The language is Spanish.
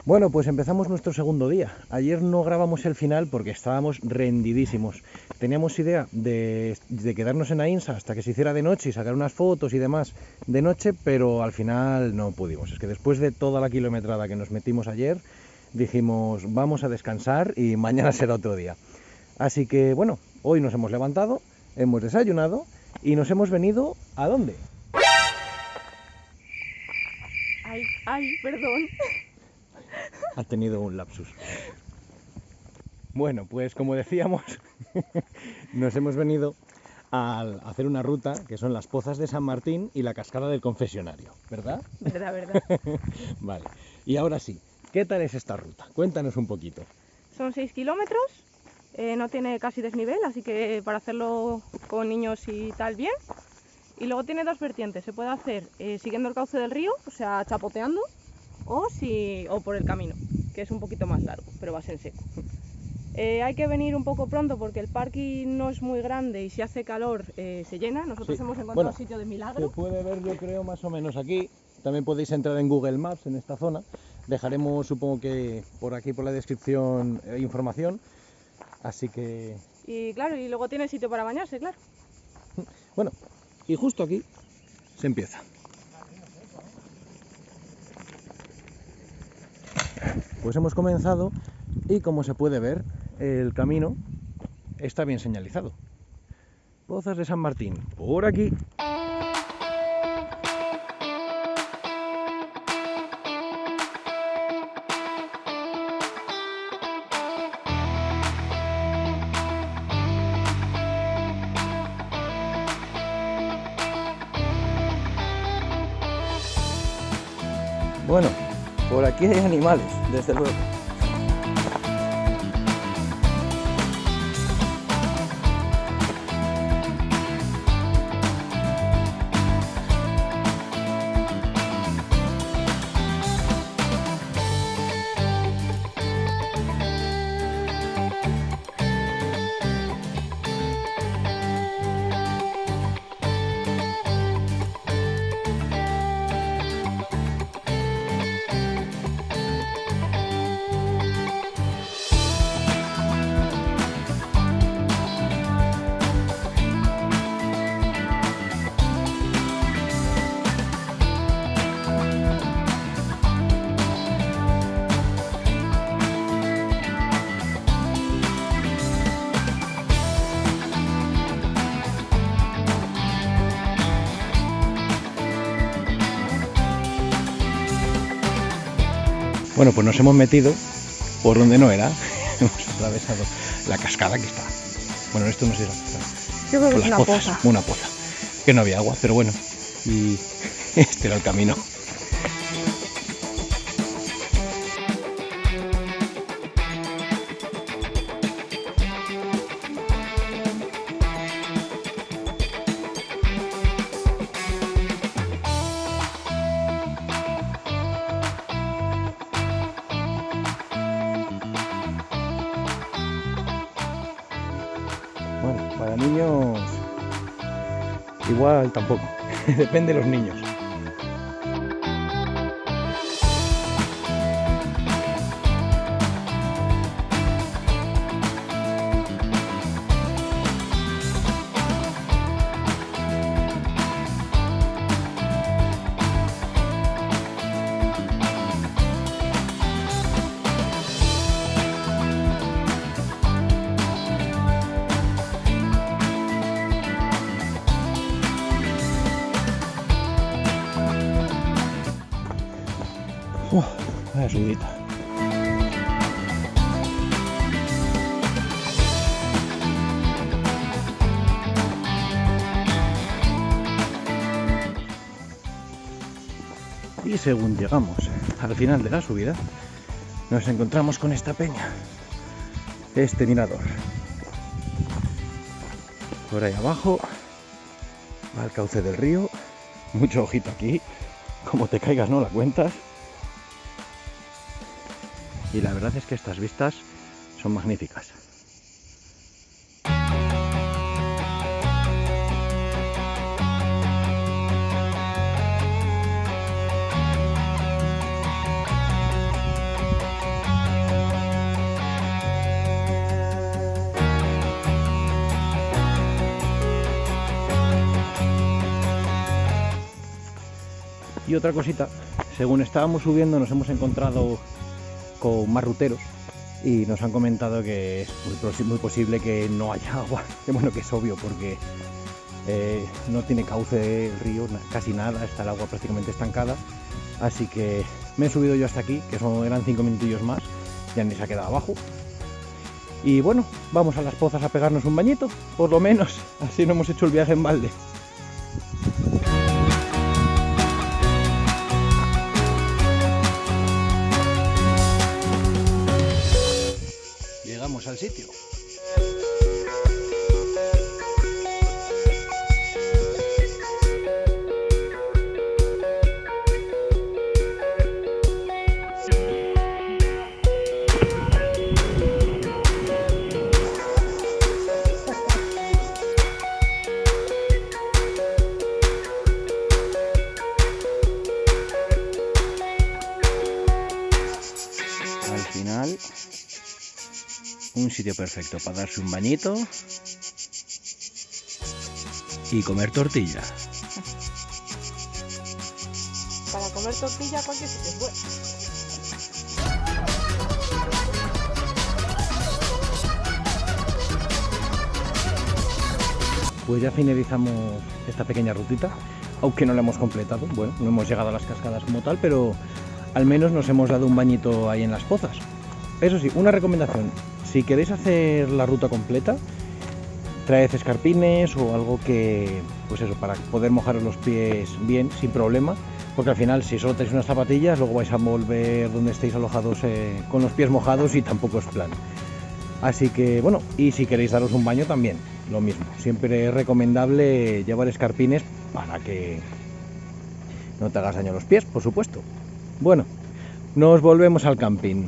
Bueno, pues empezamos nuestro segundo día. Ayer no grabamos el final porque estábamos rendidísimos. Teníamos idea de quedarnos en Ainsa hasta que se hiciera de noche y sacar unas fotos y demás de noche, pero al final no pudimos. Es que después de toda la kilometrada que nos metimos ayer, dijimos vamos a descansar y mañana será otro día. Así que bueno, hoy nos hemos levantado, hemos desayunado y nos hemos venido ¿a dónde? Ay, perdón. Ha tenido un lapsus. Bueno, pues como decíamos, nos hemos venido a hacer una ruta que son las Pozas de San Martín y la Cascada del Confesionario, ¿verdad? Verdad. Vale, y ahora sí, ¿qué tal es esta ruta? Cuéntanos un poquito. Son 6 kilómetros, no tiene casi desnivel, así que para hacerlo con niños y tal, bien. Y luego tiene dos vertientes, se puede hacer siguiendo el cauce del río, o sea, chapoteando, o por el camino, que es un poquito más largo, pero va a ser seco. Hay que venir un poco pronto porque el parking no es muy grande y si hace calor se llena. Nosotros Sí. hemos encontrado Bueno, un sitio de milagro. Se puede ver, yo creo, más o menos aquí. También podéis entrar en Google Maps en esta zona. Dejaremos, supongo que por aquí, por la descripción, información. Así que... Y claro, y luego tiene sitio para bañarse, claro. Bueno, y justo aquí se empieza. Pues hemos comenzado y como se puede ver, el camino está bien señalizado. Pozas de San Martín, por aquí. Bueno, por aquí hay animales, desde luego. Bueno, pues nos hemos metido por donde no era. Hemos atravesado la cascada que está. Bueno, esto no sé si es la cascada. Yo creo que Por es las una pozas, poza. una poza. Que no había agua, pero bueno. Y este era el camino. Bueno, para niños igual tampoco. Depende de los niños. Vaya subidita. Y según llegamos al final de la subida, nos encontramos con esta peña, este mirador. Por ahí abajo va el cauce del río, mucho ojito aquí, como te caigas no la cuentas. Y la verdad es que estas vistas son magníficas. Y otra cosita, según estábamos subiendo nos hemos encontrado con más ruteros y nos han comentado que es muy posible que no haya agua, que bueno, que es obvio porque no tiene cauce el río, casi nada, está el agua prácticamente estancada, así que me he subido yo hasta aquí, que eran 5 minutillos más, ya ni se ha quedado abajo. Y bueno, vamos a las pozas a pegarnos un bañito, por lo menos, así no hemos hecho el viaje en balde. Llegamos al sitio. Al final, un sitio perfecto para darse un bañito y comer tortilla. Para comer tortilla cualquier sitio es bueno. Pues ya finalizamos esta pequeña rutita, aunque no la hemos completado. Bueno, no hemos llegado a las cascadas como tal, pero al menos nos hemos dado un bañito ahí en las pozas. Eso sí, una recomendación: si queréis hacer la ruta completa, traed escarpines o algo que, pues eso, para poder mojaros los pies bien, sin problema, porque al final si solo tenéis unas zapatillas, luego vais a volver donde estéis alojados con los pies mojados y tampoco es plan. Así que bueno, y si queréis daros un baño también, lo mismo. Siempre es recomendable llevar escarpines para que no te hagas daño a los pies, por supuesto. Bueno, nos volvemos al camping.